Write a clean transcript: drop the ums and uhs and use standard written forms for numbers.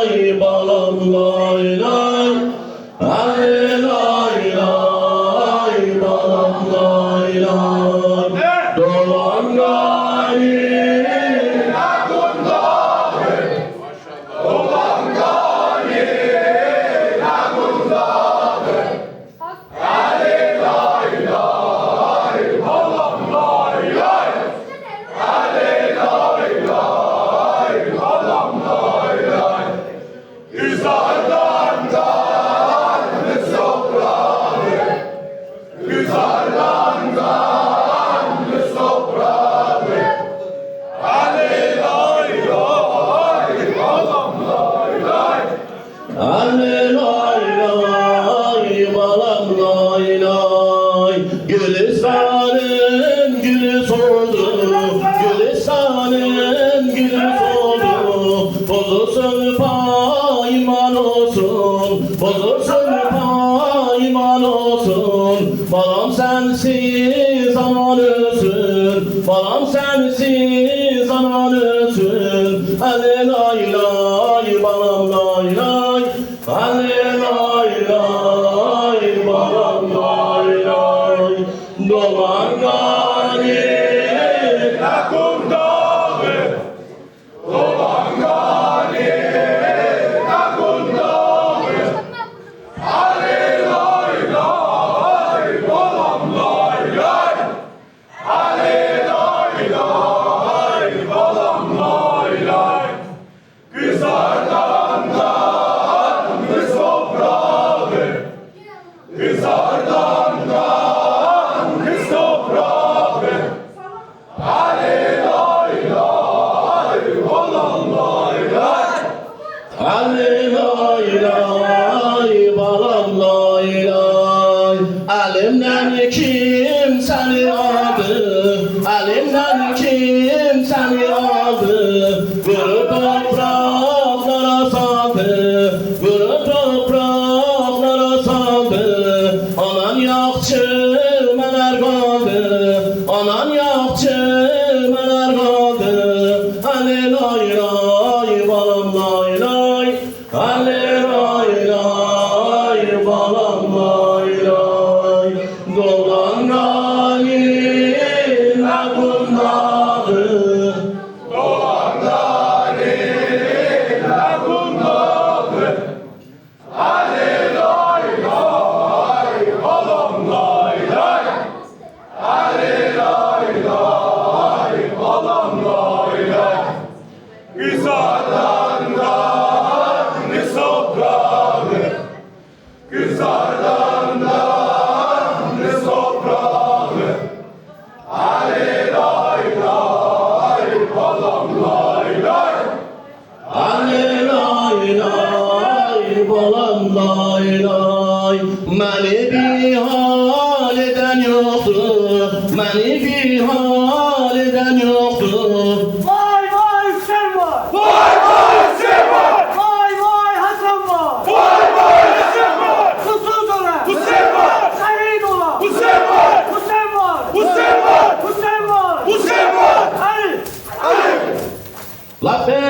lay balam lay lay. Lay lay lay balam lay lay. Dolan gani nakun dahi. Dolan gani nakun dahi. Lay lay lay balam lay lay. Lay lay lay balam lay lay. Güzelden kanlı toprağı, güzelden kanlı toprağı. Lay lay lay balam lay lay. Lay lay balam lay lay. Gülistan'ın gülü soldu, Gülistan'ın gülü soldu. Bozulsun payman olsun, bozulsun payman olsun. Balam sensiz aman ölsün, balam sensiz aman ölsün. Hadi lay lay balam lay lay. Hadi lay lay balam lay lay. Dolan gani nakun dahi. Dolan gani nakun dahi. Lay lay lay balam lay lay. Lay lay lay balam lay lay. Güzelden kanlı toprağı, güzelden kanlı toprağı. Lay lay lay balam lay lay. Lay lay lay balam lay lay. Elimden kim seni aldı, elimden kim seni aldı. Vurup topraklara saldı, vurup topraklara saldı. Anan yakçı meler kaldı, anan yakçı meler kaldı. Hadi lay lay balam lay lay. Hadi lay lay balam lay lay. Dolan gani nakun dahi. Dolan gani nakun dahi. Hadi lay lay balam lay lay. Hadi lay lay balam lay lay. Güzelden kanlı toprağı, güzelden kanlı toprağı. Lay lay lay balam lay lay. Lay lay lay balam lay lay. Məni bir hal eden yoktur, məni bir hal eden yoktur. Vay vay Hüseyin var. Vay vay Hüseyin var! Vay vay Hasan var. Vay vay Hüseyin var! Susuz ola. Hüseyin var! Şehit ola. Hüseyin var! Hüseyin var. Hüseyin var! Hüseyin var. Hüseyin var! Ali. Ali! La